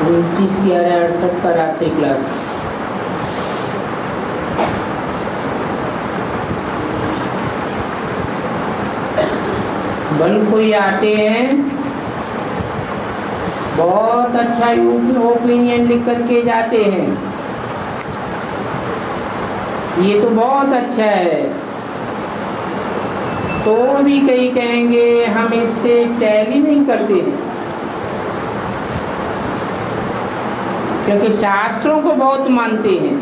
29/11/68 का रात्रि क्लास। बल कोई आते हैं, बहुत अच्छा ओपिनियन लिख करके जाते हैं, ये तो बहुत अच्छा है, तो भी कई कहेंगे हम इससे टैली नहीं करते हैं, क्योंकि शास्त्रों को बहुत मानते हैं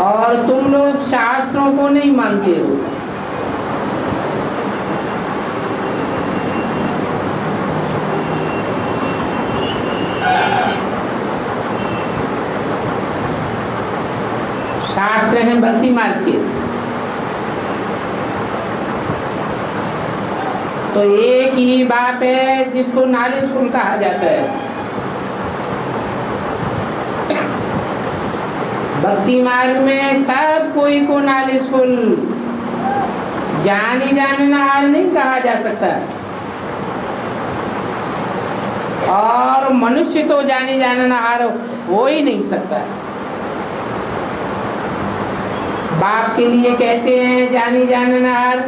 और तुम लोग शास्त्रों को नहीं मानते हो। शास्त्र हैं भक्ति मार्ग के, तो एक ही बाप है जिसको नॉलेजफुल कहा जाता है। भक्ति मार्ग में कब कोई को नॉलेजफुल जानी जाननहार नहीं कहा जा सकता, और मनुष्य तो जानी जाननहार हो ही नहीं सकता। बाप के लिए कहते हैं जानी जाननहार,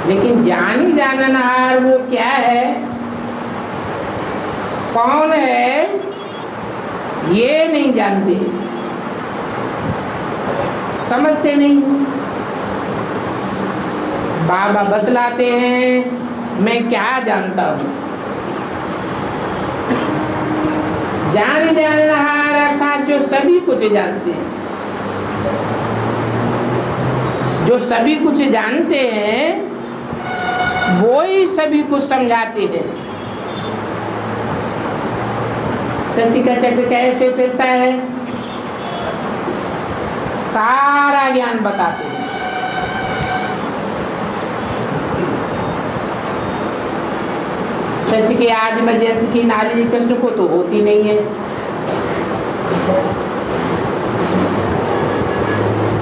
लेकिन जानी जाननहार वो क्या है, कौन है, ये नहीं जानते, समझते नहीं। बाबा बतलाते हैं मैं क्या जानता हूँ। जानी जाननहार अर्थात जो सभी कुछ जानते हैं, जो सभी कुछ जानते हैं वो ही सभी कुछ समझाते हैं। सृष्टि का चक्र कैसे फिरता है, सारा ज्ञान बताते हैं। सृष्टि के आदि मध्य अंत की नाली कृष्ण को तो होती नहीं है,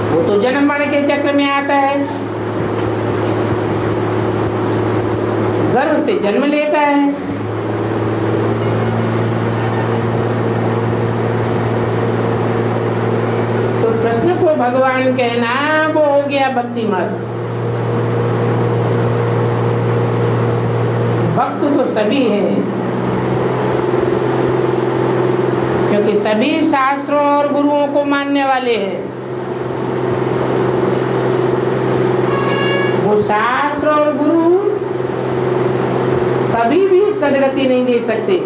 वो तो जन्म मरण के चक्र में आता है, गर्भ से जन्म लेता है, तो कृष्ण को भगवान कहना वो हो गया भक्ति मार्ग। भक्त तो सभी हैं, क्योंकि सभी शास्त्रों और गुरुओं को मानने वाले हैं। वो शास्त्र और गुरु कभी भी सदगति नहीं दे सकते।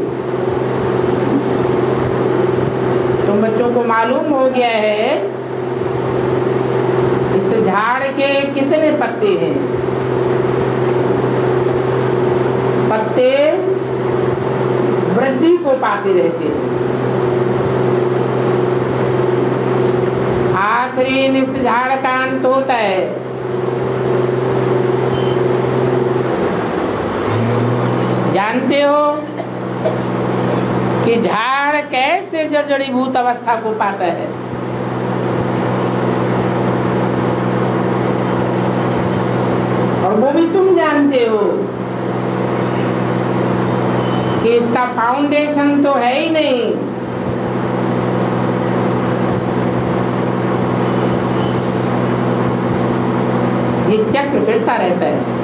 तुम बच्चों को मालूम हो गया है इस झाड़ के कितने पत्ते हैं। पत्ते वृद्धि को पाते रहते हैं, आखिरी इस झाड़ का अंत होता है। जानते हो कि झाड़ कैसे जर्जरीभूत अवस्था को पाता है। और वो भी तुम जानते हो कि इसका फाउंडेशन तो है ही नहीं। ये चक्र फिरता रहता है।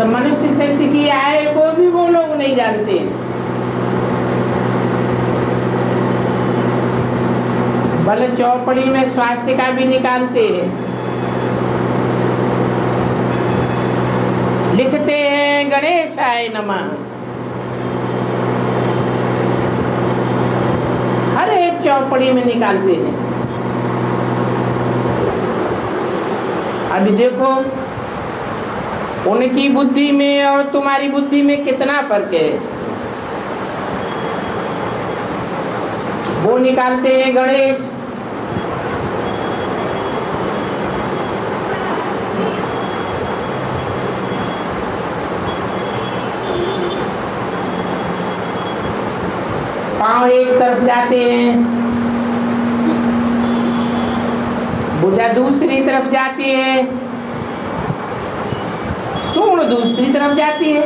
मनुष्य सृष्टि की आय को भी वो लोग नहीं जानते। बल चौपड़ी में स्वास्थ्य का भी निकालते हैं, लिखते हैं गणेशाय नमः। हर एक चौपड़ी में निकालते हैं। अभी देखो उनकी बुद्धि में और तुम्हारी बुद्धि में कितना फर्क है। वो निकालते हैं गणेश, पांव एक तरफ जाते हैं, ऊर्जा दूसरी तरफ जाती है, सूर्ण दूसरी तरफ जाती है।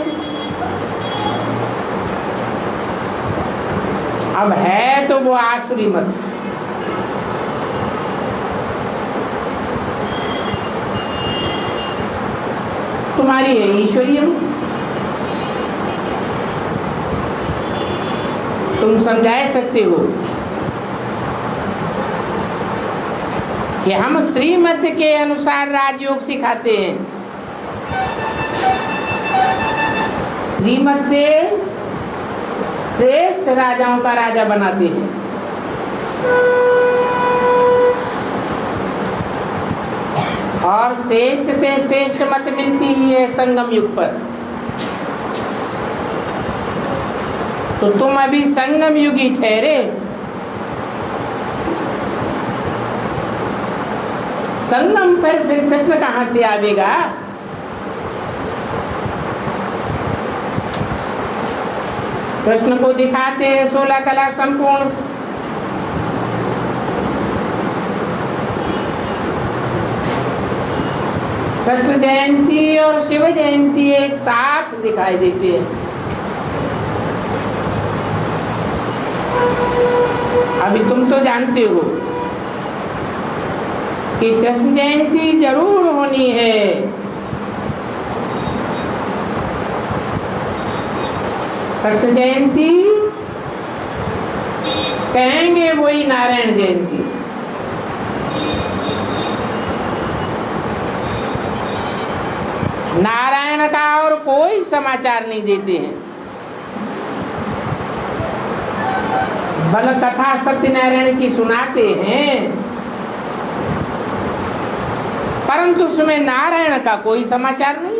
अब है तो वो आसुरी मत, तुम्हारी है ईश्वरीय। तुम समझा सकते हो कि हम श्रीमत के अनुसार राजयोग सिखाते हैं, श्रीमत से श्रेष्ठ राजाओं का राजा बनाते हैं। और श्रेष्ठ से श्रेष्ठ मत मिलती ही है संगम युग पर। तो तुम अभी संगम युगी ठहरे। संगम पर फिर कृष्ण कहाँ से आवेगा? कृष्ण को दिखाते हैं 16 कला संपूर्ण। कृष्ण जयंती और शिव जयंती एक साथ दिखाई देती है। अभी तुम तो जानते हो कि कृष्ण जयंती जरूर होनी है। कृष्ण जयंती कहेंगे वही नारायण जयंती। नारायण का और कोई समाचार नहीं देते हैं। बल कथा सत्यनारायण की सुनाते हैं, परंतु उसमें नारायण का कोई समाचार नहीं।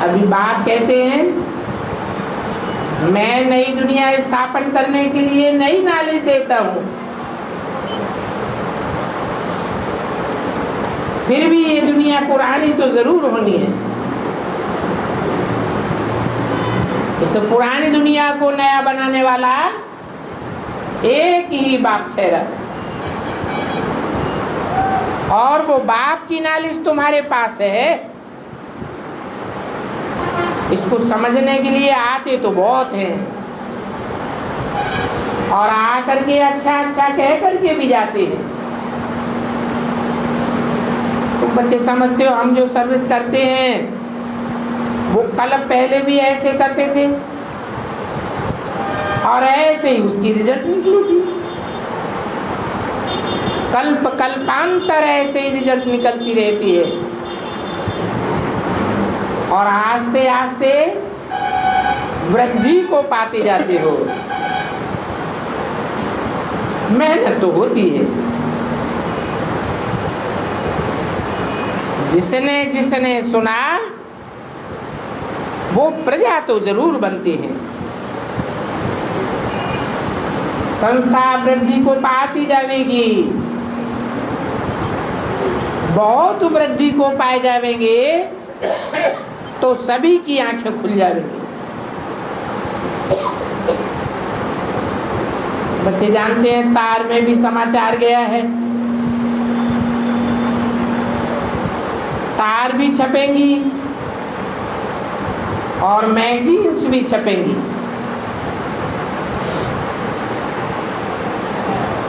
अभी बाप कहते हैं मैं नई दुनिया स्थापन करने के लिए नई नॉलेज देता हूं, फिर भी ये दुनिया पुरानी तो जरूर होनी है। इस पुरानी दुनिया को नया बनाने वाला एक ही बाप ठहरा, और वो बाप की नॉलेज तुम्हारे पास है। इसको समझने के लिए आते तो बहुत हैं, और आकर के अच्छा अच्छा कह करके भी जाते हैं। तुम बच्चे समझते हो हम जो सर्विस करते हैं वो कल पहले भी ऐसे करते थे और ऐसे ही उसकी रिजल्ट निकली थी। कल्प कल्पांतर ऐसे ही रिजल्ट निकलती रहती है, और आस्ते आस्ते वृद्धि को पाते जाते हो। मेहनत तो होती है। जिसने जिसने सुना वो प्रजा तो जरूर बनती है। संस्था वृद्धि को पाती जाएगी, बहुत वृद्धि को पाए जाएंगे तो सभी की आंखें खुल जाएंगी। बच्चे जानते हैं तार में भी समाचार गया है, तार भी छपेंगी और मैगजीन्स भी छपेंगी।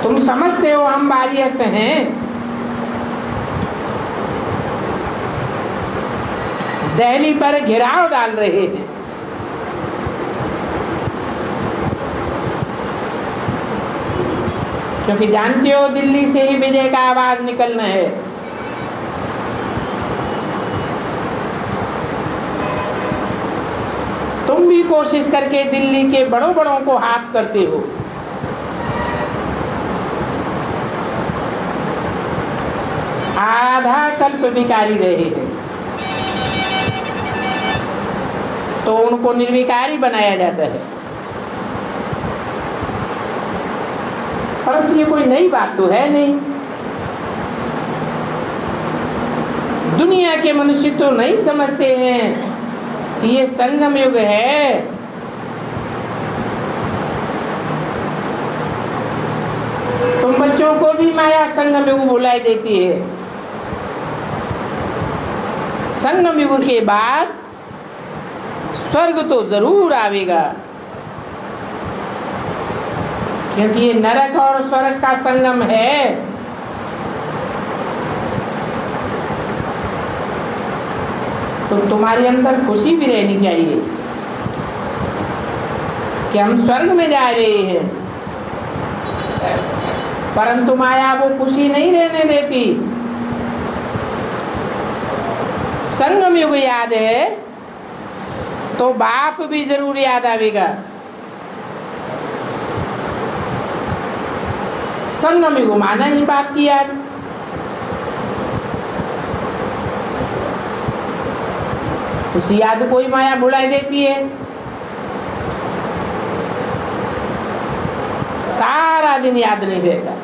तुम समझते हो हम बारिया से हैं? दिल्ली पर घेराव डाल रहे हैं। क्योंकि जानते हो दिल्ली से ही विजय का आवाज निकलना है। तुम भी कोशिश करके दिल्ली के बड़ों बड़ों को हाथ करते हो। आधा कल्प विकारी रहे हैं तो उनको निर्विकारी बनाया जाता है। परंतु ये कोई नई बात तो है नहीं। दुनिया के मनुष्य तो नहीं समझते हैं कि ये संगम युग है। तुम बच्चों को भी माया संगम युग बुलाई देती है। संगम युग के बाद स्वर्ग तो जरूर आवेगा, क्योंकि ये नरक और स्वर्ग का संगम है। तो तुम्हारे अंदर खुशी भी रहनी चाहिए कि हम स्वर्ग में जा रहे हैं, परंतु माया वो खुशी नहीं रहने देती। संगम युग याद है तो बाप भी जरूर याद आवेगा। संगम युग माना ही बाप की याद। उस याद को ही माया भुलाई देती है। सारा दिन याद नहीं रहता।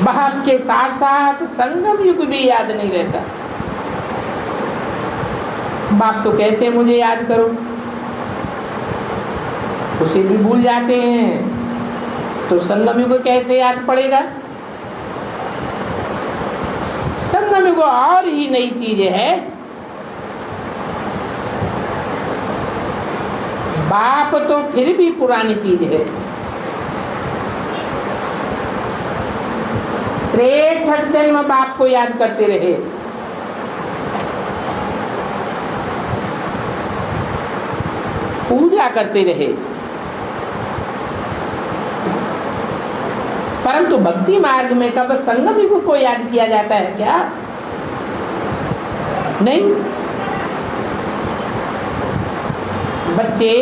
बाप के साथ साथ संगम युग भी याद नहीं रहता। बाप तो कहते हैं मुझे याद करो, उसे भी भूल जाते हैं, तो संगम युग कैसे याद पड़ेगा? संगम युग और ही नई चीज है। बाप तो फिर भी पुरानी चीज है। 63 जन्म बाप को याद करते रहे, पूजा करते रहे, परंतु भक्ति मार्ग में कब संगम युग को याद किया जाता है क्या? नहीं। बच्चे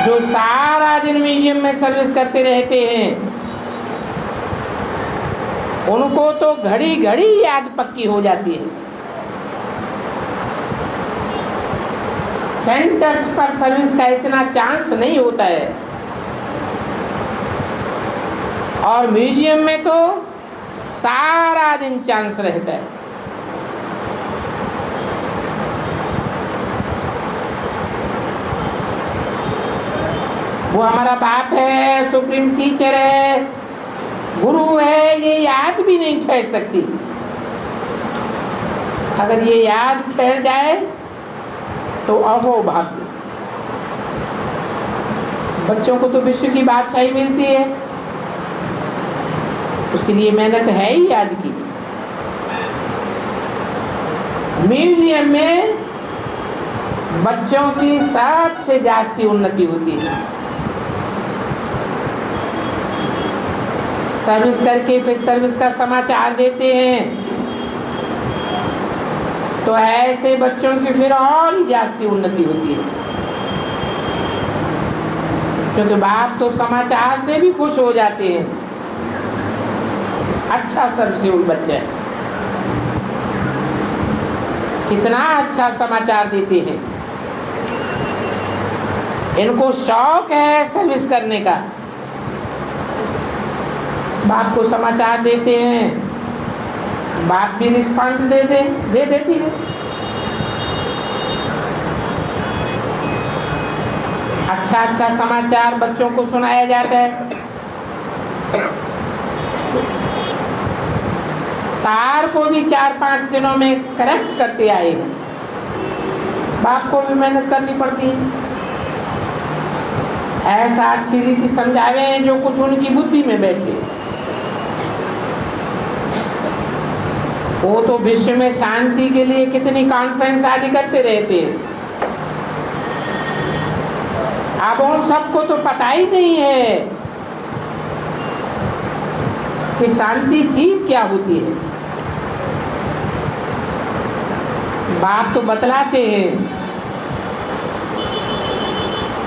जो सारा दिन म्यूजियम में सर्विस करते रहते हैं, उनको तो घड़ी घड़ी याद पक्की हो जाती है। सेंटर्स पर सर्विस का इतना चांस नहीं होता है, और म्यूजियम में तो सारा दिन चांस रहता है। वो हमारा बाप है, सुप्रीम टीचर है, गुरु है, ये याद भी नहीं ठहर सकती। अगर ये याद ठहर जाए तो अहो भाग्य। बच्चों को तो विश्व की बादशाही मिलती है, उसके लिए मेहनत है ही याद की। म्यूजियम में बच्चों की सबसे जास्ती उन्नति होती है। सर्विस करके फिर सर्विस का समाचार देते हैं, तो ऐसे बच्चों की फिर और ही जास्ती उन्नति होती है, क्योंकि बाप तो समाचार से भी खुश हो जाते हैं। अच्छा सर्विसेबल बच्चा है, कितना अच्छा समाचार देते हैं। इनको शौक है सर्विस करने का। बाप को समाचार देते हैं, बाप भी रिस्पॉन्ड दे देती है। अच्छा समाचार बच्चों को सुनाया जाता है। तार को भी 4-5 दिनों में करेक्ट करते आए हैं। बाप को भी मेहनत करनी पड़ती है। ऐसा अच्छी रीति समझावे जो कुछ उनकी बुद्धि में बैठे। वो तो विश्व में शांति के लिए कितनी कॉन्फ्रेंस आदि करते रहते हैं। अब उन सबको तो पता ही नहीं है कि शांति चीज क्या होती है। बाप तो बतलाते हैं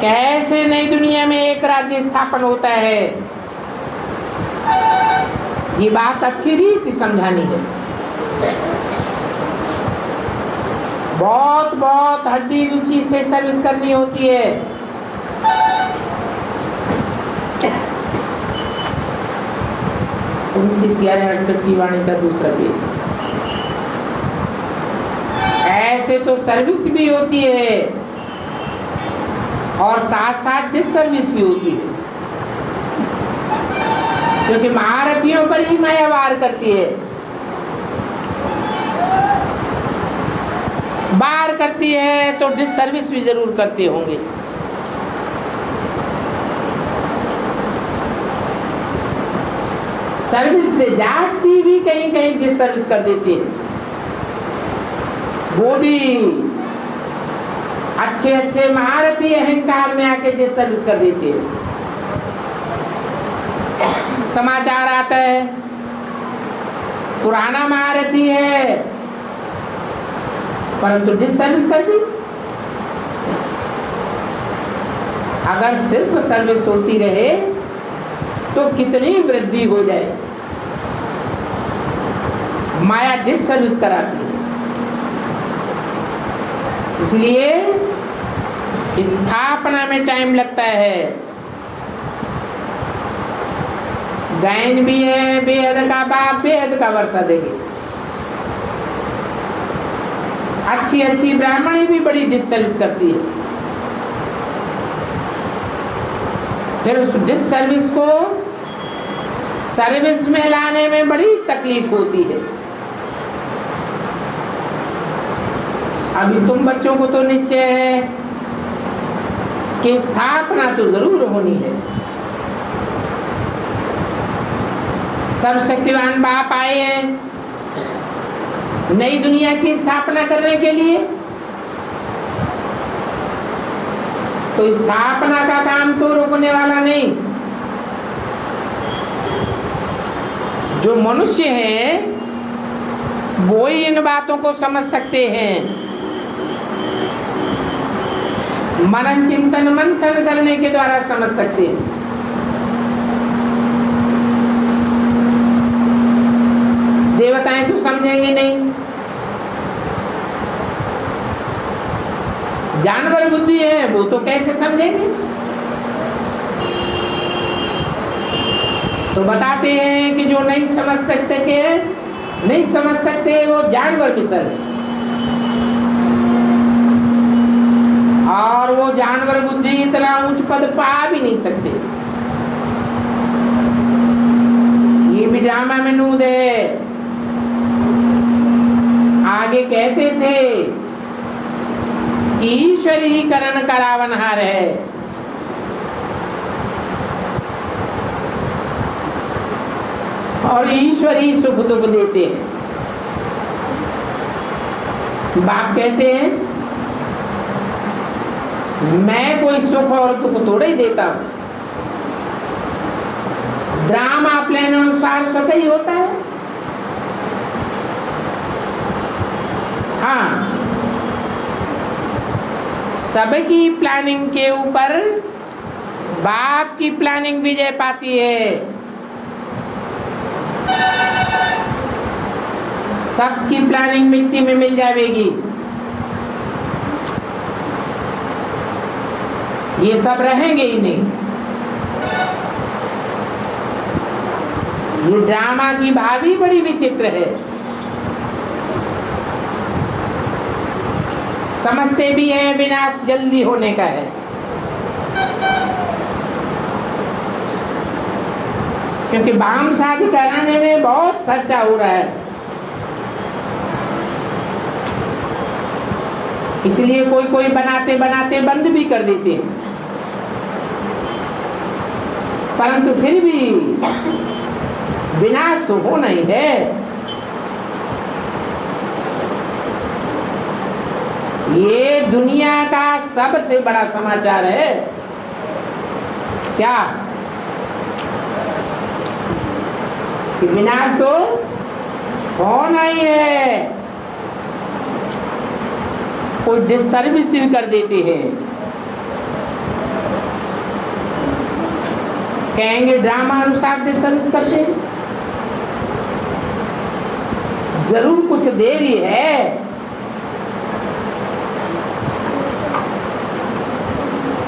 कैसे नई दुनिया में एक राज्य स्थापन होता है। ये बात अच्छी रीति समझानी है। बहुत बहुत हड्डी रुचि से सर्विस करनी होती है। 29/11/68 की वाणी का दूसरा पेज। ऐसे तो सर्विस भी होती है और साथ साथ डिस सर्विस भी होती है। क्योंकि महारथियों पर ही माया वार करती है, वार करती है तो डिससर्विस भी जरूर करते होंगे। सर्विस से जास्ती भी कहीं कहीं डिससर्विस कर देती है, वो भी अच्छे अच्छे महारथी अहंकार में आके डिससर्विस कर देती है। समाचार आता है पुराना महारथी है परंतु डिससर्विस कर दी। अगर सिर्फ सर्विस होती रहे तो कितनी वृद्धि हो जाए, माया डिससर्विस कराती है। इसलिए स्थापना में टाइम लगता है। गायन भी है, बेहद का बाप बेहद का वर्षा देंगे। अच्छी अच्छी ब्राह्मणी भी बड़ी डिससर्विस करती है। फिर उस डिससर्विस को सर्विस में लाने में बड़ी तकलीफ होती है। अभी तुम बच्चों को तो निश्चय है कि स्थापना तो जरूर होनी है। सब शक्तिवान बाप आए हैं नई दुनिया की स्थापना करने के लिए, तो स्थापना का काम तो रुकने वाला नहीं। जो मनुष्य है वो ही इन बातों को समझ सकते हैं। मनन चिंतन मंथन करने के द्वारा समझ सकते हैं। देवताएं तो समझेंगे नहीं, जानवर बुद्धि है वो तो कैसे समझेंगे। तो बताते हैं कि जो नहीं समझ सकते वो जानवर बिसर है, और वो जानवर बुद्धि इतना उच्च पद पा भी नहीं सकते। ये भी ड्रामा में नूद है। आगे कहते थे ईश्वरीकरण करावनहार है। और ईश्वर ही सुख दुख देते हैं। बाप कहते हैं मैं कोई सुख और दुख थोड़े ही देता हूं, ड्रामा प्लान अनुसार स्वतः ही होता है। हाँ, सबकी प्लानिंग के ऊपर बाप की प्लानिंग विजय पाती है। सबकी प्लानिंग मिट्टी में मिल जाएगी। ये सब रहेंगे ही नहीं। ये ड्रामा की भाभी बड़ी विचित्र है। समझते भी हैं विनाश जल्दी होने का है, क्योंकि वाम शादी कराने में बहुत खर्चा हो रहा है। इसलिए कोई कोई बनाते बनाते बंद भी कर देते हैं, परंतु फिर भी विनाश तो होना ही है। ये दुनिया का सबसे बड़ा समाचार है। क्या कि विनाश तो होना ही है। कोई डिससर्विस भी कर देते हैं, कहेंगे ड्रामा अनुसार डिससर्विस करते हैं। जरूर कुछ देरी है।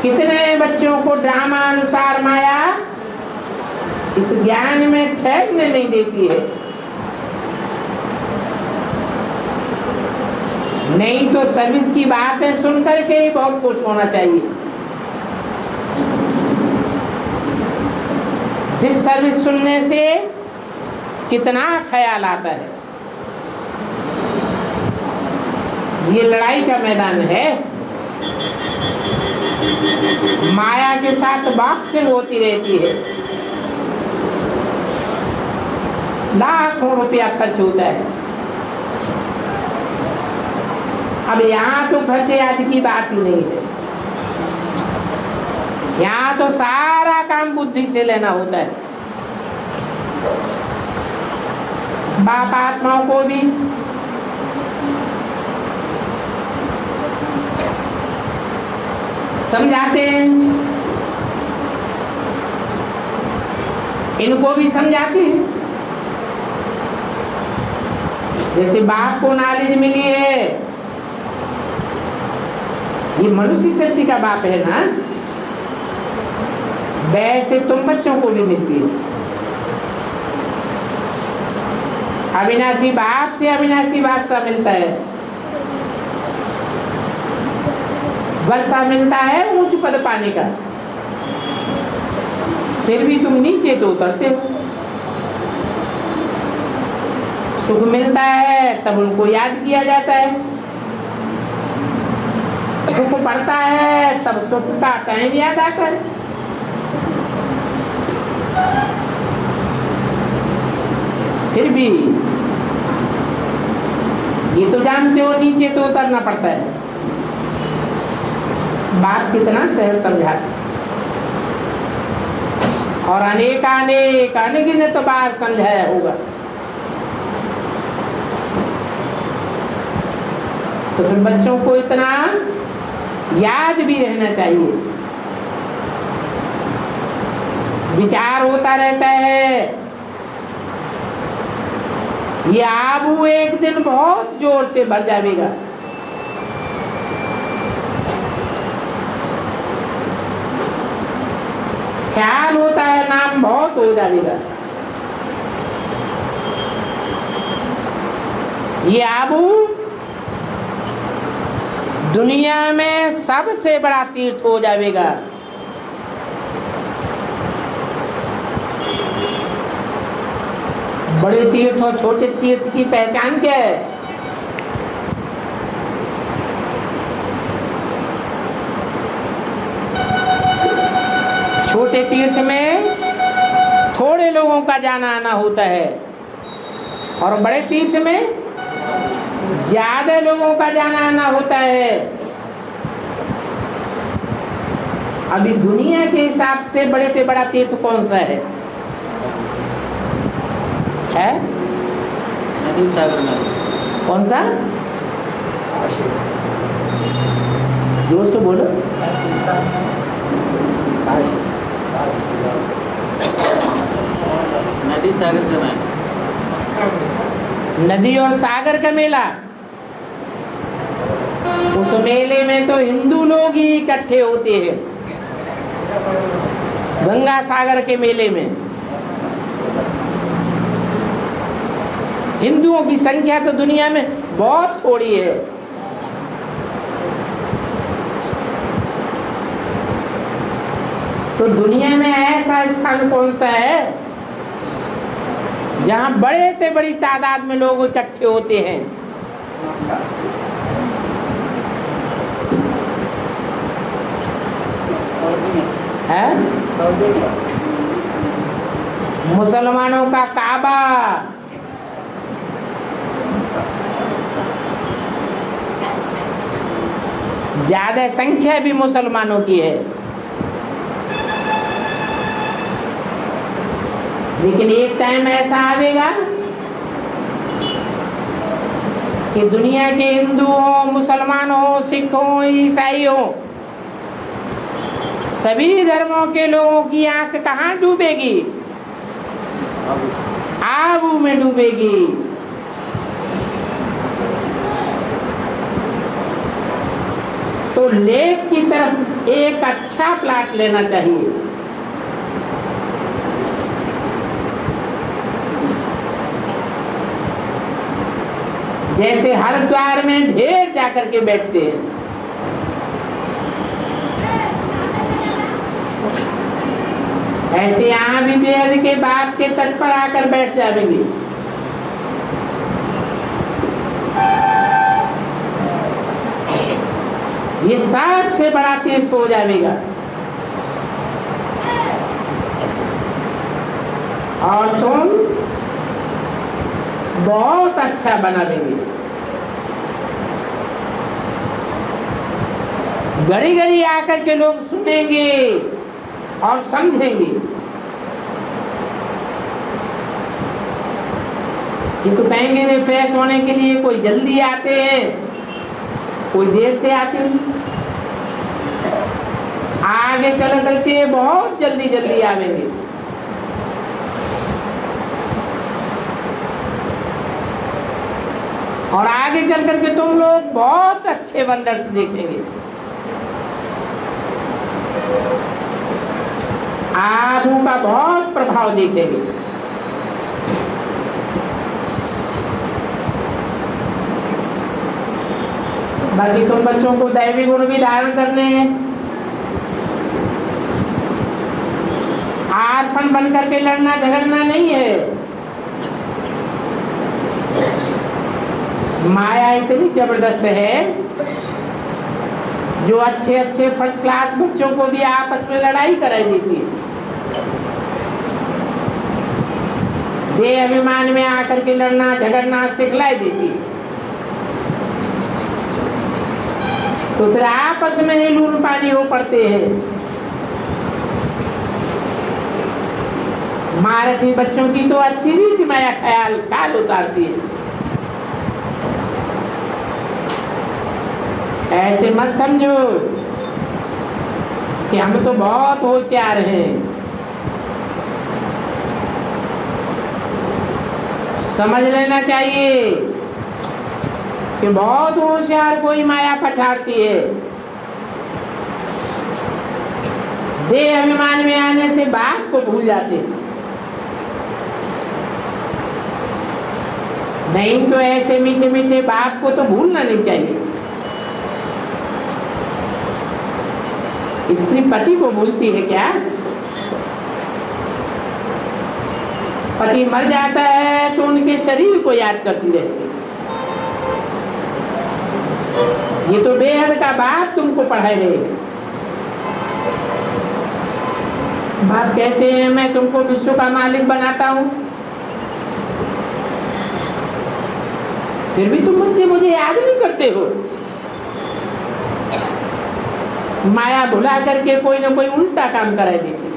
कितने बच्चों को ड्रामा अनुसार माया इस ज्ञान में ठहरने नहीं देती है। नहीं तो सर्विस की बातें सुनकर के ही बहुत खुश होना चाहिए। डिश सर्विस सुनने से कितना ख्याल आता है। ये लड़ाई का मैदान है। माया के साथ बॉक्सिंग होती रहती है, लाखों रुपया खर्च होता है। अब यहाँ तो खर्चे आदि की बात ही नहीं है, यहाँ तो सारा काम बुद्धि से लेना होता है। बाप आत्माओं को भी समझाते हैं, इनको भी समझाते हैं। जैसे बाप को नॉलेज मिली है, ये मनुष्य सृष्टि का बाप है ना, वैसे तुम बच्चों को भी मिलती है। अविनाशी बाप से अविनाशी वारसा मिलता है, वर्षा मिलता है ऊंच पद पाने का, फिर भी तुम नीचे तो उतरते हो। सुख मिलता है तब उनको याद किया जाता है, सुख पड़ता है तब सुख का टाइम याद आता है। फिर भी ये तो जानते हो नीचे तो उतरना पड़ता है। बात कितना सहज समझाते, और अनेक ने तो बार समझाया होगा। तो फिर बच्चों को इतना याद भी रहना चाहिए, विचार होता रहता है। ये आबू एक दिन बहुत जोर से भर जाएगा, ख्याल होता है नाम बहुत हो जाएगा। ये आबू दुनिया में सबसे बड़ा तीर्थ हो जाएगा। बड़े तीर्थ और छोटे तीर्थ की पहचान क्या है? छोटे तीर्थ में थोड़े लोगों का जाना आना होता है, और बड़े तीर्थ में ज्यादा लोगों का जाना आना होता है। अभी दुनिया के हिसाब से बड़े से बड़ा तीर्थ कौन सा है? नदी सागर नदी। कौन सा? जोर से बोलो। नदी सागर का मेला। नदी और सागर का मेला, उस मेले में तो हिंदू लोग ही इकट्ठे होते हैं। गंगा सागर के मेले में हिंदुओं की संख्या तो दुनिया में बहुत थोड़ी है। तो दुनिया में ऐसा स्थान कौन सा है जहां बड़े से बड़ी तादाद में लोग इकट्ठे होते हैं? है मुसलमानों का काबा। ज्यादा संख्या भी मुसलमानों की है, लेकिन एक टाइम ऐसा आएगा कि दुनिया के हिंदू हो, मुसलमान हो, सिख हो, ईसाई हो, सभी धर्मों के लोगों की आंख कहाँ डूबेगी? आबू में डूबेगी। तो लेक की तरफ एक अच्छा प्लाट लेना चाहिए। जैसे हरिद्वार में ढेर जाकर के बैठते हैं, ऐसे यहाँ भी बेहद के बाप के तट पर आकर बैठ जाएंगे। ये सबसे बड़ा तीर्थ हो जाएगा और तुम बहुत अच्छा बनावेंगे। घड़ी घड़ी आकर के लोग सुनेंगे और समझेंगे कि तो कहेंगे रिफ्रेश होने के लिए कोई जल्दी आते हैं, कोई देर से आते हैं। आगे चल करके बहुत जल्दी जल्दी आवेंगे। और आगे चल करके तुम लोग बहुत अच्छे वंडर्स देखेंगे। आप उनका बहुत प्रभाव देखेंगे। बाकी तुम बच्चों को दैवी गुण भी धारण करने हैं। आर्फन बन करके लड़ना झगड़ना नहीं है। माया इतनी जबरदस्त है जो अच्छे अच्छे फर्स्ट क्लास बच्चों को भी आपस में लड़ाई कराई देती है। देह अभिमान में आकर के लड़ना झगड़ना सिखलाई देती है। तो फिर आपस में ही लून पानी हो पड़ते हैं। महारथी बच्चों की तो अच्छी रीति माया ख्याल काल उतारती है। ऐसे मत समझो कि हम तो बहुत होशियार हैं। समझ लेना चाहिए कि बहुत होशियार कोई माया पछाड़ती है। देह अभिमान में आने से बाप को भूल जाते, नहीं तो ऐसे मीठे मीठे बाप को तो भूलना नहीं चाहिए। स्त्री पति को भूलती है क्या? पति मर जाता है तो उनके शरीर को याद करती रहती है। ये तो बेहद का बाप तुमको पढ़ाए रहे। बाप कहते हैं मैं तुमको विश्व का मालिक बनाता हूं, फिर भी तुम मुझसे मुझे याद नहीं करते हो। माया भुला करके कोई ना कोई उल्टा काम कराई देती।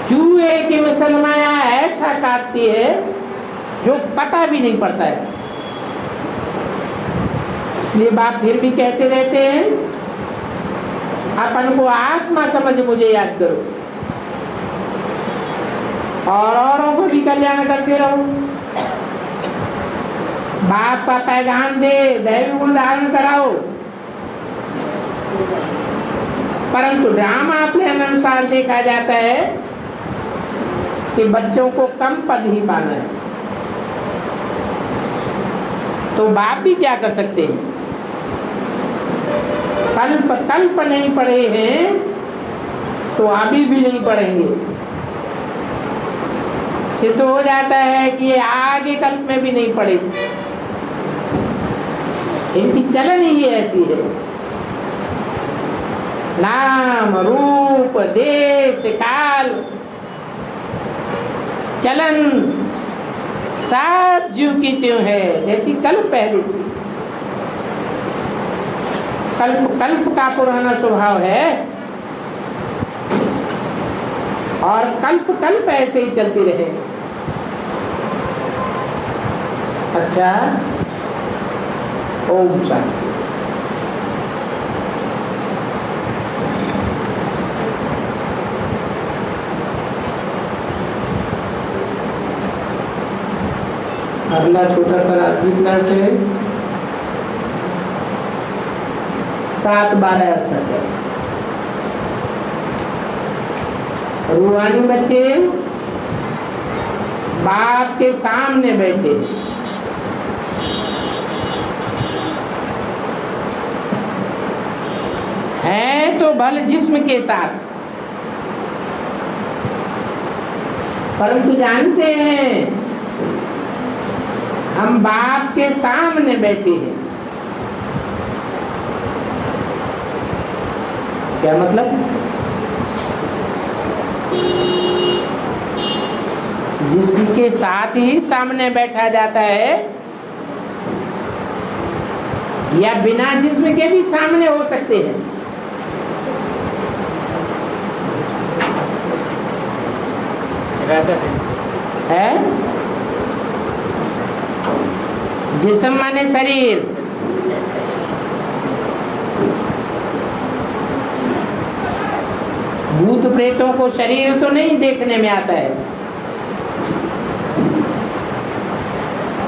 चूहे की मिसल माया ऐसा काटती है जो पता भी नहीं पड़ता है। इसलिए बाप फिर भी कहते रहते हैं अपन को आत्मा समझ मुझे याद करो और औरों को भी कल्याण करते रहो। बाप का पैगाम दे, दैवी गुण धारण कराओ। परंतु ड्रामा अपने अनुसार देखा जाता है कि बच्चों को कम पद ही पाना है। तो बाप भी क्या कर सकते हैं? कल्प कल्प नहीं पढ़े हैं तो अभी भी नहीं पढ़ेंगे। सिद्ध हो जाता है कि ये आगे कल्प में भी नहीं पढ़े थे। इनकी चलन ही ऐसी है। नाम रूप देश काल चलन सब जीव की त्यों है जैसी कल्प पहले थी। कल्प कल्प का पुराना स्वभाव है और कल्प कल्प ऐसे ही चलती रहे। अच्छा, ओम शांति। अगला छोटा सा राजनीतिक नर्स है 7/12/68। रूहानी बच्चे बाप के सामने बैठे हैं है तो भले जिस्म के साथ, परंतु जानते हैं हम बाप के सामने बैठे हैं। क्या मतलब? जिस्म के साथ ही सामने बैठा जाता है या बिना जिस्म के भी सामने हो सकते हैं? है जिस्म माने शरीर, भूत प्रेतों को शरीर तो नहीं देखने में आता है,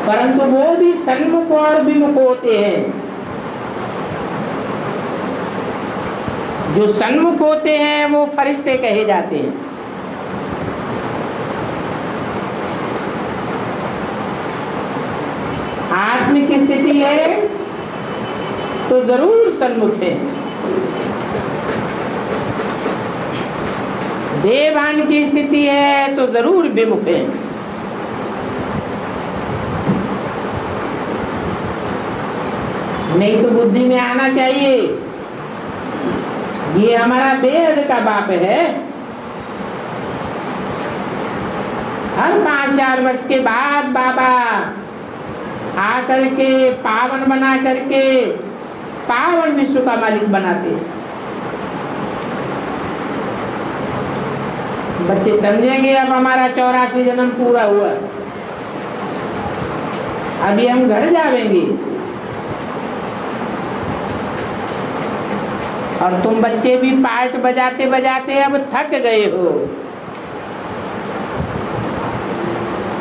परंतु वो भी सन्मुख और विमुख होते हैं। जो सन्मुख होते हैं वो फरिश्ते कहे जाते हैं। आत्मिक स्थिति है तो जरूर सन्मुख है, देवान की स्थिति है तो जरूर विमुख है। नहीं तो बुद्धि में आना चाहिए ये हमारा बेहद का बाप है। हर 5-4 वर्ष के बाद बाबा आकर के पावन बना करके पावन विश्व का मालिक बनाते हैं। बच्चे समझेंगे अब हमारा 84 जन्म पूरा हुआ, अभी हम घर जाएंगे। और तुम बच्चे भी पार्ट बजाते बजाते अब थक गए हो।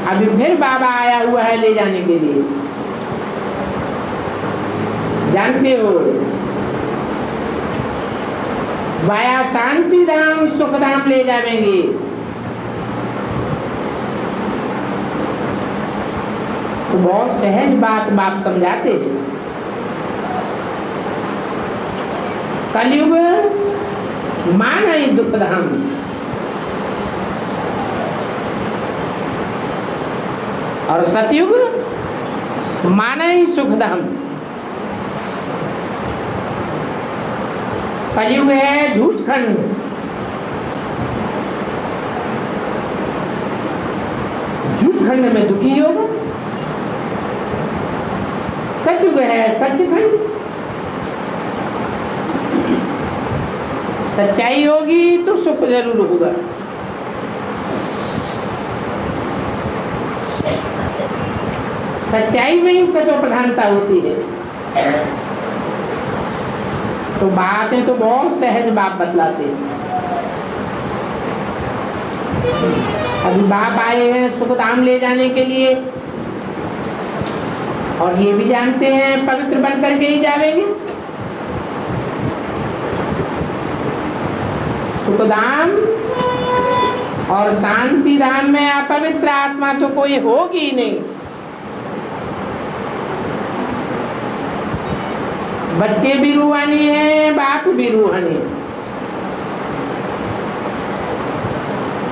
अभी फिर बाबा आया हुआ है ले जाने के लिए, जानते हो, वाया शांति धाम सुख धाम ले जाएंगे। तो बहुत सहज बात बाप समझाते हैं। कलयुग माना ही दुख धाम, और सतयुग माना ही सुख धाम। कलयुग है झूठ खंड, झूठ खंड में दुखी योग। सतयुग है सचखंड, सच्चाई होगी तो सुख जरूर होगा। सच्चाई में ही सतो प्रधानता होती है। तो बातें तो बहुत सहज बाप बतलाते हैं। अभी बाप आए हैं सुख धाम ले जाने के लिए, और ये भी जानते हैं पवित्र बन करके ही जाएंगे। सुख धाम और शांति धाम में अपवित्र आत्मा तो कोई होगी ही नहीं। बच्चे भी रूहानी हैं, बाप भी रूहानी है,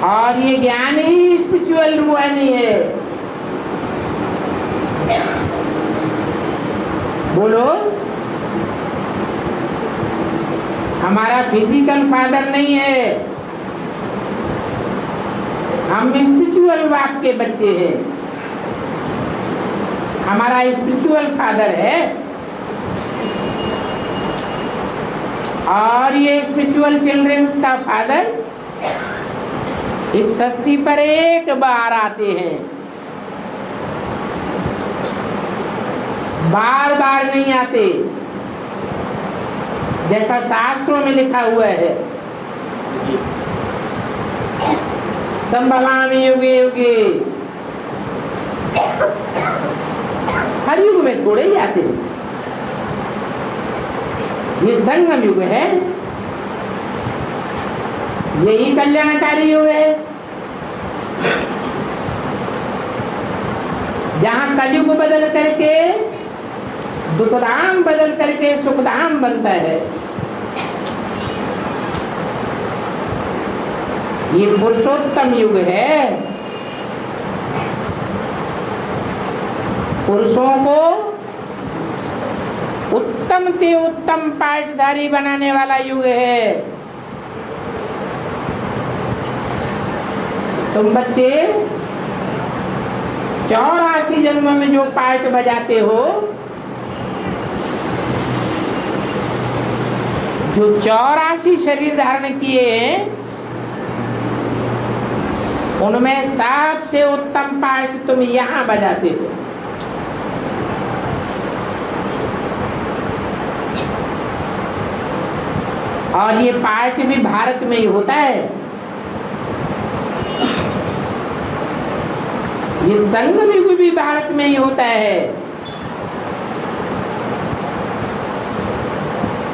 और ये ज्ञान ही स्पिरिचुअल रूहानी है। बोलो, हमारा फिजिकल फादर नहीं है, हम स्पिरिचुअल बाप के बच्चे हैं। हमारा स्पिरिचुअल फादर है, और ये स्पिरिचुअल चिल्ड्रंस का फादर इस सृष्टि पर एक बार आते हैं, बार बार नहीं आते, जैसा शास्त्रों में लिखा हुआ है। संभवामि युगे युगे, हर युग में थोड़े ही आते हैं। ये संगम युग है, यही कल्याणकारी युग है, जहाँ कलयुग बदल करके दुखधाम बदल करके सुखधाम बनता है। ये पुरुषोत्तम युग है। पुरुषों को उत्तम से उत्तम पाठधारी बनाने वाला युग है। तुम बच्चे 84 जन्मों में जो पाठ बजाते हो, जो 84 शरीर धारण किए हैं, उनमें सबसे उत्तम पाठ तुम यहाँ बजाते हो। और ये पाठ भी भारत में ही होता है। ये संगम युग भी भारत में ही होता है।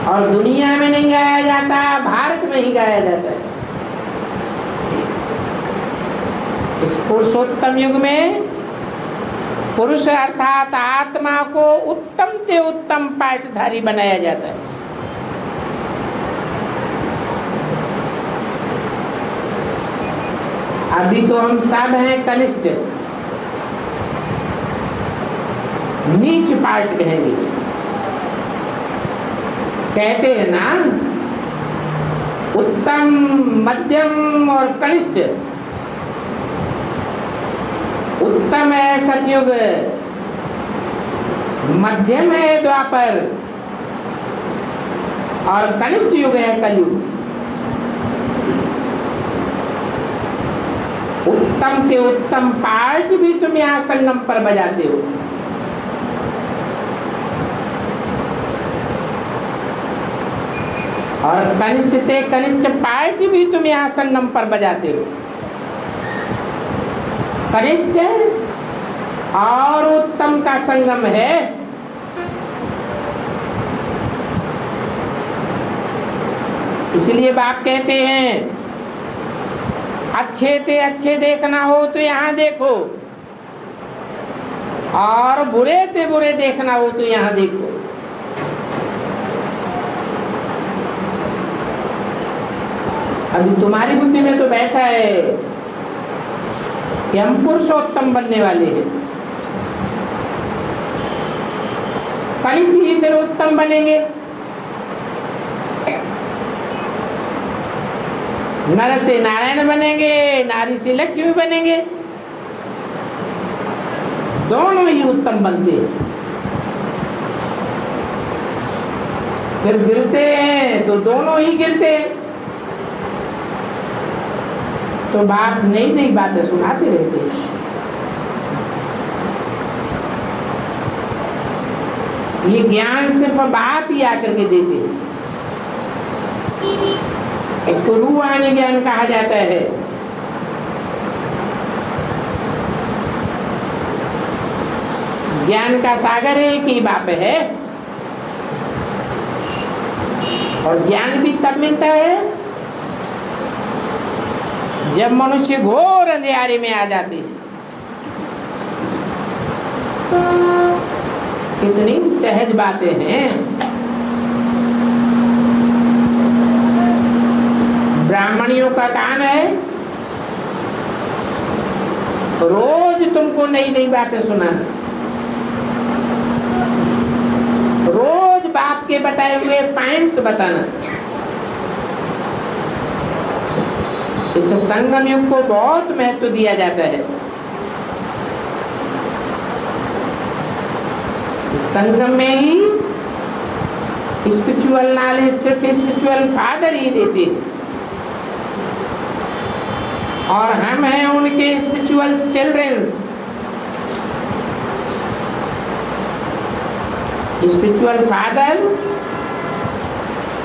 और दुनिया में नहीं गाया जाता, भारत में ही गाया जाता है। इस पुरुषोत्तम युग में पुरुष अर्थात आत्मा को उत्तम से उत्तम पाठधारी बनाया जाता है। अभी तो हम सब हैं कनिष्ठ, नीच पाठ कहेंगे, कहते हैं ना, उत्तम, मध्यम और कनिष्ठ। उत्तम है सतयुग, मध्यम है द्वापर और कनिष्ठ युग है कलयुग। उत्तम से उत्तम पाठ भी तुम यहाँ संगम पर बजाते हो। और कनिष्ठ से कनिष्ठ पाठ भी तुम यहाँ संगम पर बजाते हो। कनिष्ठ और उत्तम का संगम है। इसलिए बाप कहते हैं, अच्छे से अच्छे देखना हो तो यहाँ देखो, और बुरे से बुरे देखना हो तो यहाँ देखो। अभी तुम्हारी बुद्धि में तो बैठा है कि हम पुरुषोत्तम बनने वाले हैं, कनिष्ठ ही फिर उत्तम बनेंगे। नर से नारायण बनेंगे, नारी से लक्ष्मी बनेंगे, दोनों ही उत्तम बनते हैं। फिर गिरते हैं तो दोनों ही गिरते हैं। तो बाप नई नई बातें सुनाते रहते हैं। ये ज्ञान सिर्फ बाप ही आकर के देते हैं। इसको रूहानी ज्ञान कहा जाता है। ज्ञान का सागर एक ही बाप है। और ज्ञान भी तब मिलता है जब मनुष्य घोर अंधेरे में आ जाते हैं। कितनी सहज बातें हैं। ब्राह्मणियों का काम है रोज तुमको नई नई बातें सुनाना, रोज बाप के बताए हुए पॉइंट्स बताना। इस संगम युग को बहुत महत्व दिया जाता है। संगम में ही स्पिरिचुअल नॉलेज सिर्फ स्पिरिचुअल फादर ही देते हैं, और हम हैं उनके स्पिरिचुअल चिल्ड्रंस। स्पिरिचुअल फादर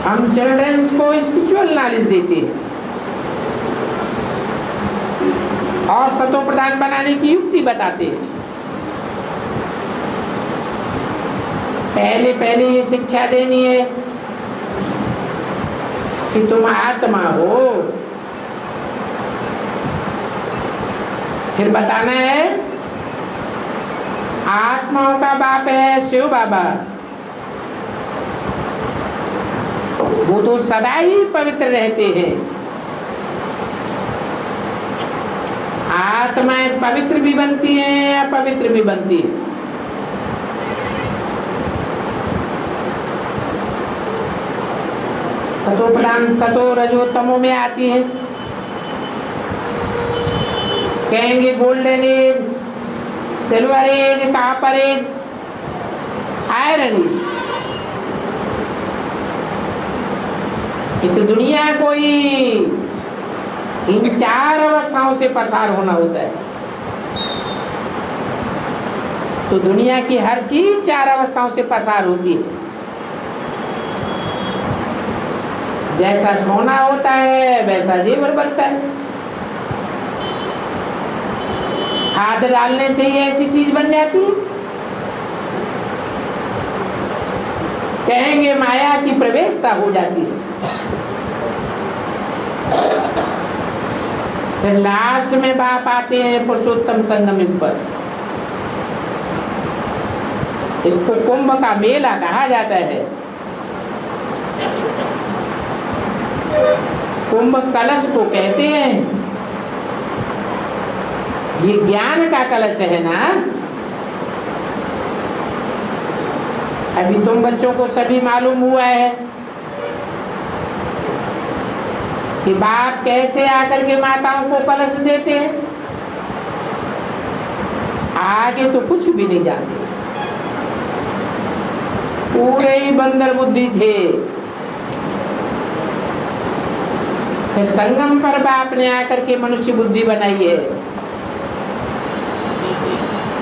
हम चिल्ड्रंस को स्पिरिचुअल नॉलेज देते हैं और सतो प्रधान बनाने की युक्ति बताते हैं। पहले पहले ये शिक्षा देनी है कि तुम आत्मा हो, फिर बताना है आत्माओं का बाप है शिव बाबा, वो तो सदा ही पवित्र रहते हैं। आत्माएं पवित्र भी बनती हैं, अपवित्र भी बनती हैं। सतो प्रधान सतो रजो तमो में आती है। कहेंगे golden age, silver age, copper age, iron age. इस दुनिया को ही इन 4 अवस्थाओं से पसार होना होता है। तो दुनिया की हर चीज 4 अवस्थाओं से पसार होती है। जैसा सोना होता है वैसा जेवर बनता है। खाद डालने से ही ऐसी चीज बन जाती है। कहेंगे माया की प्रवेशता हो जाती है। फिर लास्ट में बाप आते हैं पुरुषोत्तम संगम युग पर। इसको कुंभ का मेला कहा जाता है। कुंभ कलश को कहते हैं। ये ज्ञान का कलश है ना। अभी तुम बच्चों को सभी मालूम हुआ है कि बाप कैसे आकर के माताओं को कलश देते हैं। आगे तो कुछ भी नहीं जानते, पूरे ही बंदर बुद्धि थे। फिर संगम पर बाप ने आकर के मनुष्य बुद्धि बनाई है।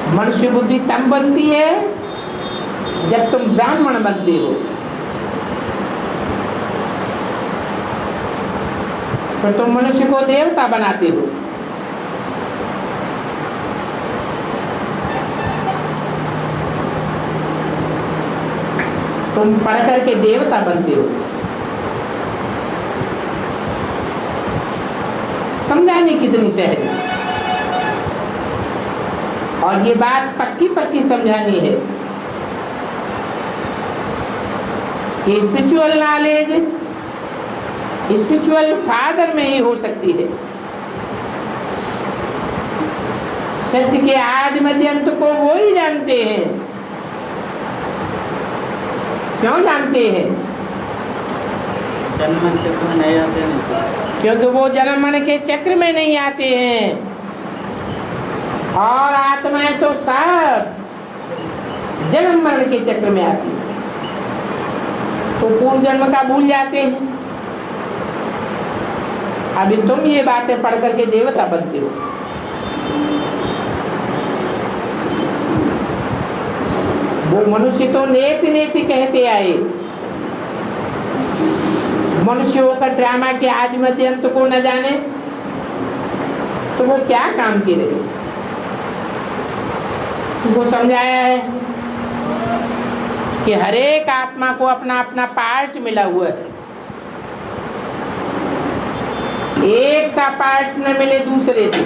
मनुष्य बुद्धि तब बनती है जब तुम ब्राह्मण बनते हो। फिर तुम मनुष्य को देवता बनाते हो। तुम पढ़ करके देवता बनते हो। समझाने कितनी सहज है। और ये बात पक्की पक्की समझानी है कि स्पिरिचुअल नॉलेज स्पिरिचुअल फादर में ही हो सकती है। सत्य के आदि मध्य अंत को वो ही जानते हैं। क्यों जानते हैं? जन्म चक्र में नहीं आते हैं। क्योंकि वो जन्म मरण के चक्र में नहीं आते हैं। और आत्माएं तो सब जन्म मरण के चक्र में आती है। तो पूर्व जन्म का भूल जाते हैं। अभी तुम ये बातें पढ़ करके देवता बनते हो। वो मनुष्य तो नेति नेति कहते आए। मनुष्य होकर ड्रामा के आदि मध्य अंत को न जाने तो वो क्या काम के रहे। उनको समझाया है कि हर एक आत्मा को अपना अपना पार्ट मिला हुआ है। एक का पार्ट न मिले दूसरे से।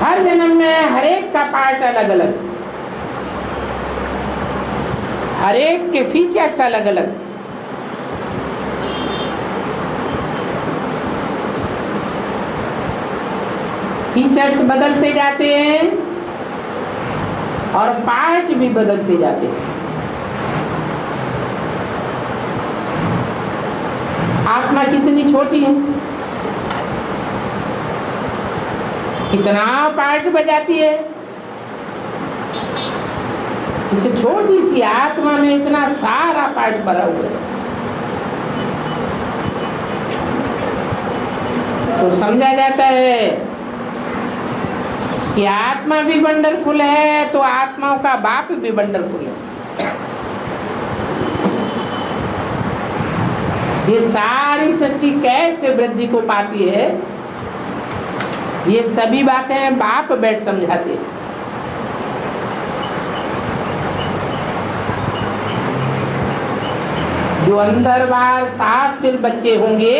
हर जन्म में हर एक का पार्ट अलग अलग, हर एक के फीचर्स अलग अलग। फीचर्स बदलते जाते हैं और पार्ट भी बदलते जाते हैं। आत्मा कितनी छोटी है, कितना पार्ट बजाती है। इस छोटी सी आत्मा में इतना सारा पार्ट भरा हुआ है। तो समझा जाता है कि आत्मा भी वंडरफुल है तो आत्माओं का बाप भी वंडरफुल है। ये सारी सृष्टि कैसे वृद्धि को पाती है, ये सभी बातें बाप बैठ समझाते हैं। जो अंदर बाहर 7 दिल बच्चे होंगे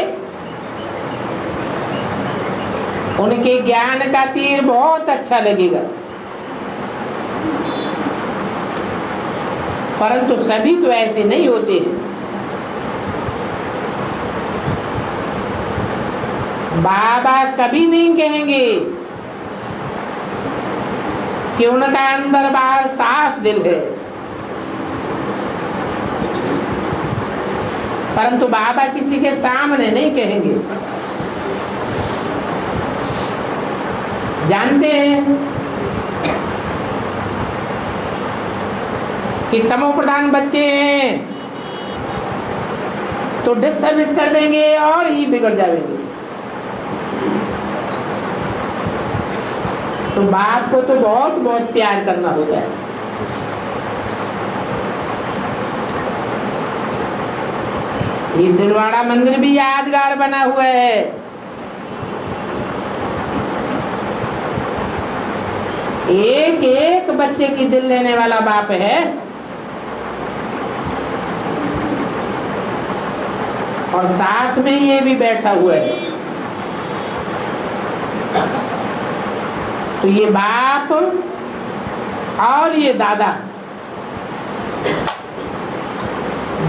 उनके ज्ञान का तीर बहुत अच्छा लगेगा, परंतु सभी तो ऐसे नहीं होते हैं। बाबा कभी नहीं कहेंगे कि उनका अंदर बाहर साफ दिल है, परंतु बाबा किसी के सामने नहीं कहेंगे। जानते हैं कि तमो प्रधान बच्चे हैं तो डिसर्विस कर देंगे और ही बिगड़ जाएंगे। तो बाप को तो बहुत बहुत प्यार करना होता है। ये दिलवाड़ा मंदिर भी यादगार बना हुआ है। एक एक बच्चे की दिल लेने वाला बाप है, और साथ में ये भी बैठा हुआ है। तो ये बाप और ये दादा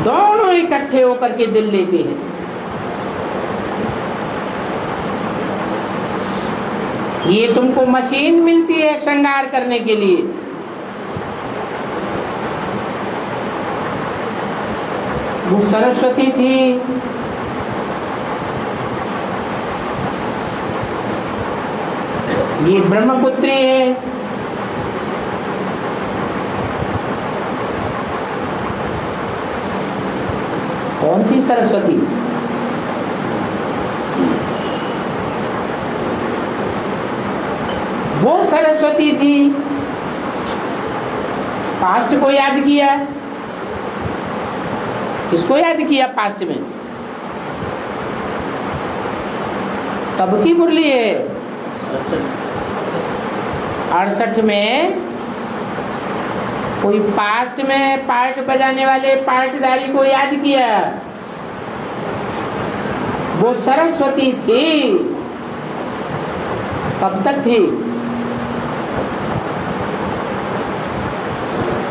दोनों इकट्ठे होकर के दिल लेते हैं। ये तुमको मशीन मिलती है श्रृंगार करने के लिए, वो सरस्वती थी, ये ब्रह्मपुत्री है। कौन थी सरस्वती? वो सरस्वती थी। पास्ट को याद किया, किसको याद किया पास्ट में? तब की मुरली है 68 में। कोई पास्ट में पार्ट बजाने वाले पार्टदारी को याद किया, वो सरस्वती थी। कब तक थी?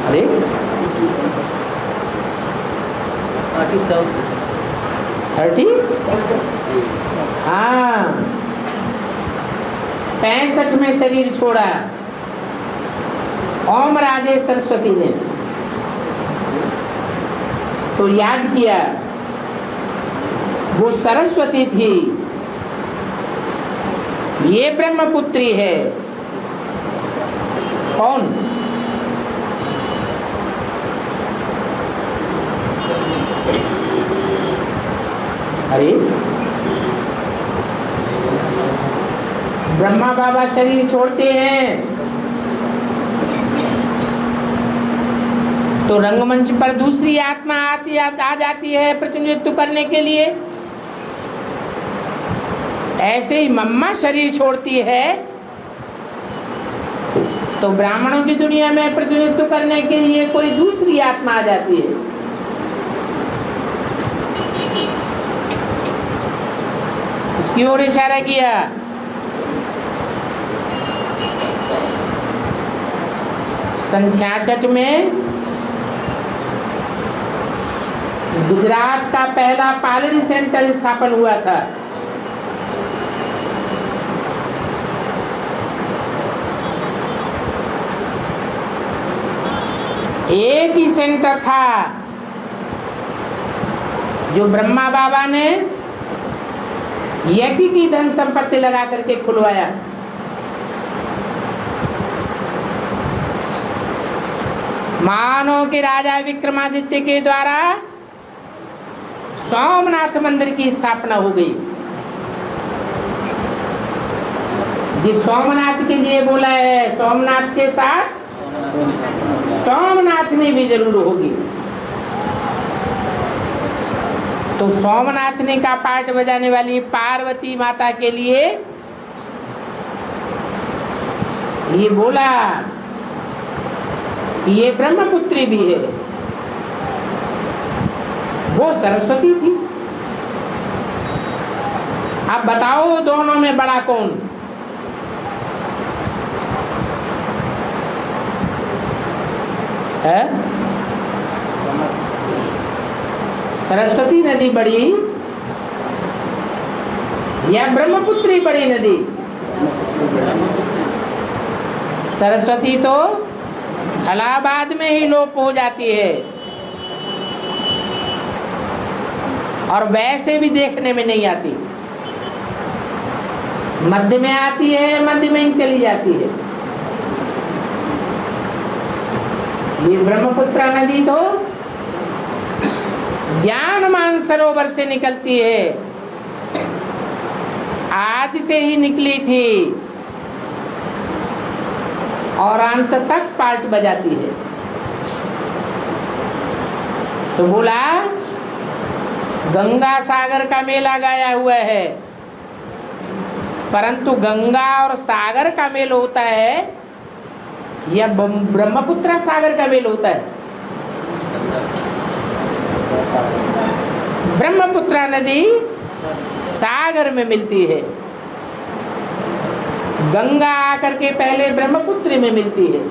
अरे 30? हाँ, 65 में शरीर छोड़ा ओम राजे सरस्वती ने। तो याद किया, वो सरस्वती थी, ये ब्रह्मपुत्री है। कौन? अरे ब्रह्मा बाबा शरीर छोड़ते हैं तो रंगमंच पर दूसरी आत्मा आ जाती है प्रतिनिधित्व करने के लिए। ऐसे ही मम्मा शरीर छोड़ती है तो ब्राह्मणों की दुनिया में प्रतिनिधित्व करने के लिए कोई दूसरी आत्मा आ जाती है। इसकी ओर इशारा किया। सन 66 में गुजरात का पहला पालड़ी सेंटर स्थापन हुआ था। एक ही सेंटर था जो ब्रह्मा बाबा ने यज्ञ की धन संपत्ति लगा करके खुलवाया। मानो कि राजा विक्रमादित्य के द्वारा सोमनाथ मंदिर की स्थापना हो गई। जिस सोमनाथ के लिए बोला है, सोमनाथ के साथ सोमनाथनी भी जरूर होगी। तो सोमनाथनी का पाठ बजाने वाली पार्वती माता के लिए ये बोला, ये ब्रह्मपुत्री भी है, वो सरस्वती थी। अब बताओ दोनों में बड़ा कौन? है? सरस्वती नदी बड़ी या ब्रह्मपुत्री बड़ी नदी? सरस्वती तो इलाहाबाद में ही लोप हो जाती है और वैसे भी देखने में नहीं आती, मध्य में आती है, मध्य में ही चली जाती है। ये ब्रह्मपुत्र नदी तो ज्ञान मानसरोवर से निकलती है, आदि से ही निकली थी और अंत तक पार्ट बजाती है। तो बोला गंगा सागर का मेला गाया हुआ है, परंतु गंगा और सागर का मेल होता है या ब्रह्मपुत्र सागर का मेल होता है? ब्रह्मपुत्र नदी सागर में मिलती है, गंगा आकर के पहले ब्रह्मपुत्र में मिलती है।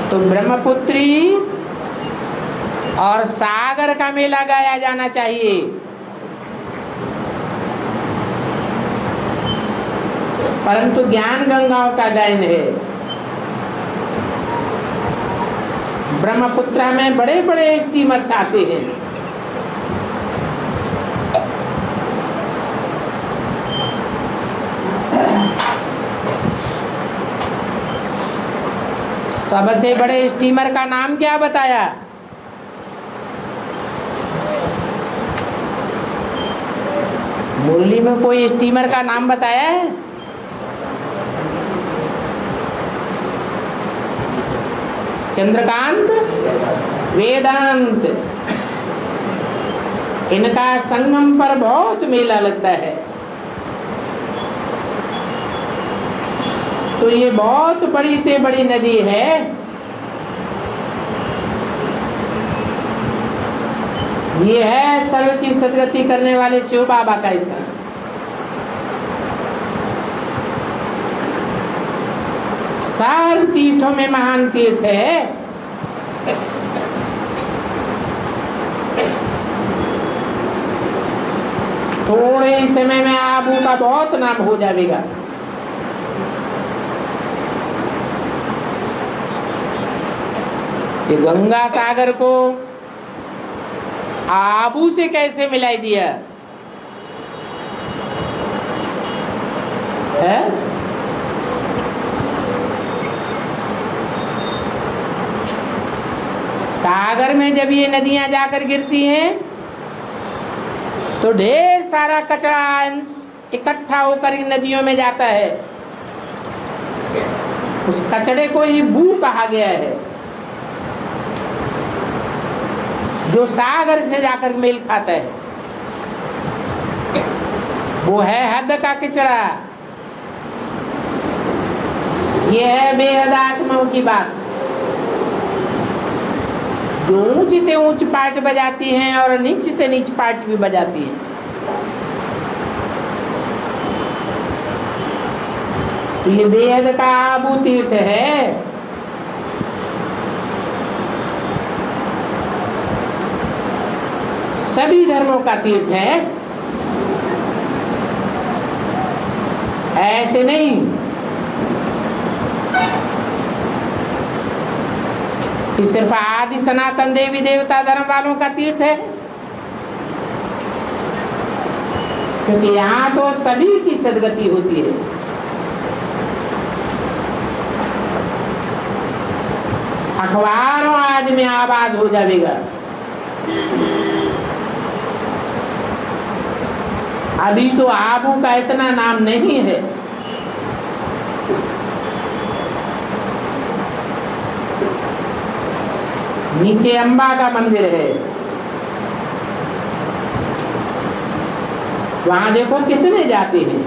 तो ब्रह्मपुत्री और सागर का मेला गाया जाना चाहिए। परंतु ज्ञान गंगाओं का गायन है। ब्रह्मपुत्र में बड़े बड़े स्टीमर्स आते हैं, सबसे बड़े स्टीमर का नाम क्या बताया? मुरली में कोई स्टीमर का नाम बताया है? चंद्रकांत, वेदांत, इनका संगम पर बहुत मेला लगता है। तो ये बहुत बड़ी से बड़ी नदी है। ये है सर्व की सदगति करने वाले शिव बाबा का स्थान। सार तीर्थों में महान तीर्थ है। थोड़े ही समय में आबू का बहुत नाम हो जाएगा। ये गंगा सागर को आबू से कैसे मिलाई दिया है? सागर में जब ये नदियां जाकर गिरती हैं तो ढेर सारा कचरा इकट्ठा होकर इन नदियों में जाता है। उस कचड़े को ही बू कहा गया है, जो सागर से जाकर मेल खाता है। वो है हद का कचड़ा। ये है बेहद आत्माओं की बात, जो ऊंच से ऊंच पार्ट बजाती हैं और नीच से नीच पार्ट भी बजाती हैं। तो ये बेहद का आबू तीर्थ है। सभी धर्मों का तीर्थ है, ऐसे नहीं कि सिर्फ आदि सनातन देवी देवता धर्म वालों का तीर्थ है, क्योंकि यहाँ तो सभी की सदगति होती है। अखबारों आज में आवाज हो जाएगा। अभी तो आबू का इतना नाम नहीं है। नीचे अंबा का मंदिर है, वहां देखो कितने जाते हैं।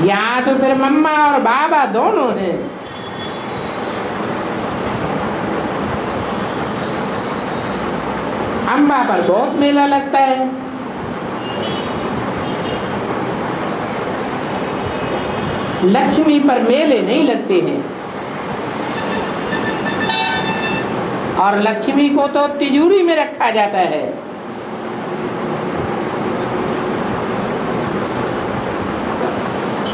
यहाँ तो फिर मम्मा और बाबा दोनों हैं। अंबा पर बहुत मेला लगता है। लक्ष्मी पर मेले नहीं लगते हैं। और लक्ष्मी को तो तिजोरी में रखा जाता है।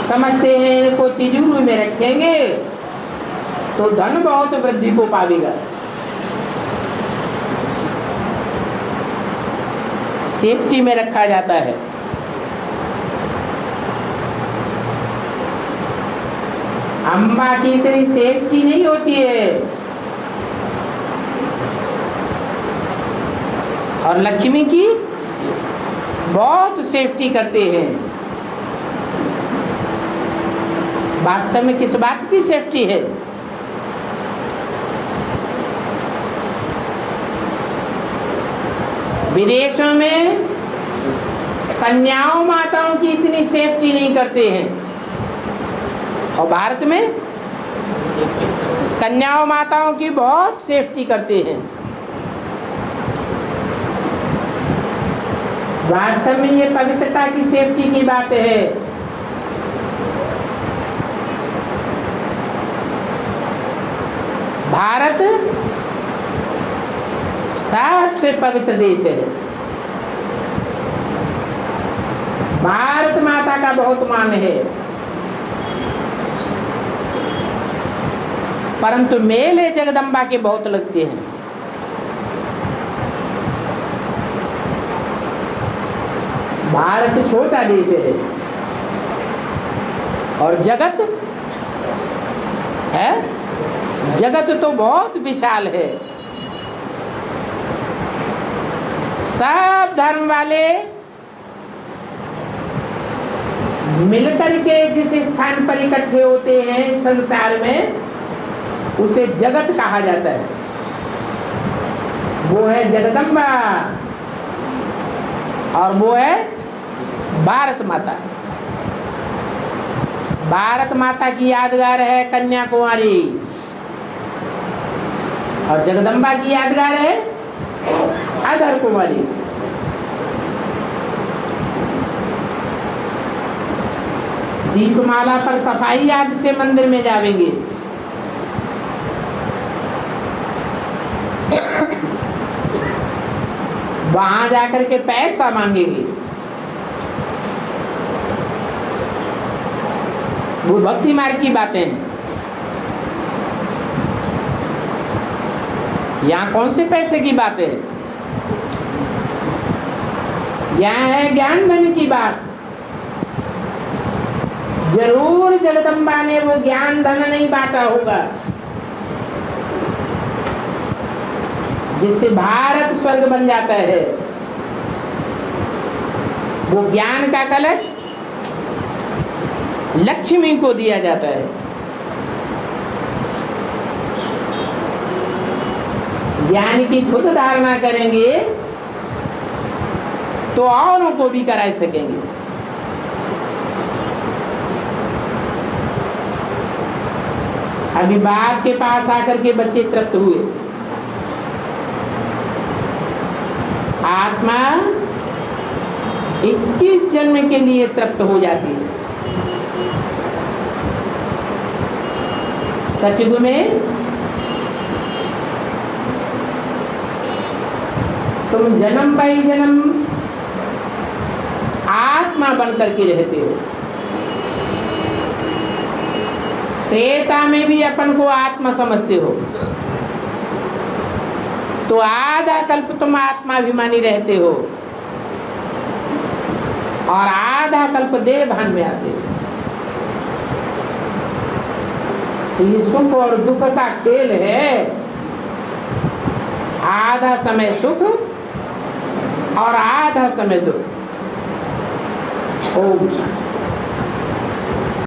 समझते हैं इनको तिजोरी में रखेंगे तो धन बहुत वृद्धि को पावेगा। सेफ्टी में रखा जाता है। अम्बा की इतनी सेफ्टी नहीं होती है और लक्ष्मी की बहुत सेफ्टी करते हैं। वास्तव में किस बात की सेफ्टी है? विदेशों में कन्याओं माताओं की इतनी सेफ्टी नहीं करते हैं और भारत में कन्याओं माताओं की बहुत सेफ्टी करते हैं। वास्तव में ये पवित्रता की सेफ्टी की बात है। भारत सबसे पवित्र देश है। भारत माता का बहुत मान है, परंतु मेले जगदम्बा के बहुत लगते हैं। भारत छोटा देश है और जगत है, जगत तो बहुत विशाल है। सब धर्म वाले मिलकर के जिस स्थान पर इकट्ठे होते हैं संसार में, उसे जगत कहा जाता है। वो है जगदम्बा और वो है भारत माता। भारत माता की यादगार है कन्याकुमारी और जगदम्बा की यादगार है अधर कुमारी। दीपमाला पर सफाई याद से मंदिर में जाएंगे। वहां जाकर के पैसा मांगेंगे। वो भक्ति मार्ग की बातें हैं। यहाँ कौन से पैसे की बात है? यहाँ है ज्ञान धन की बात। जरूर जगदम्बा ने वो ज्ञान धन नहीं बांटा होगा जिससे भारत स्वर्ग बन जाता है। वो ज्ञान का कलश लक्ष्मी को दिया जाता है। ज्ञान की खुद धारणा करेंगे तो औरों को भी करा सकेंगे। अभी बाप के पास आकर के बच्चे तृप्त हुए। आत्मा 21 जन्म के लिए तृप्त हो जाती है। सतयुग में तुम जन्म बाई जन्म आत्मा बनकर के रहते हो। त्रेता में भी अपन को आत्मा समझते हो, तो आधा कल्प तुम आत्माभिमानी रहते हो और आधा कल्प देह भान में आते हो। तो ये सुख और दुख का खेल है। आधा समय सुख और आधा समय दुख। ओम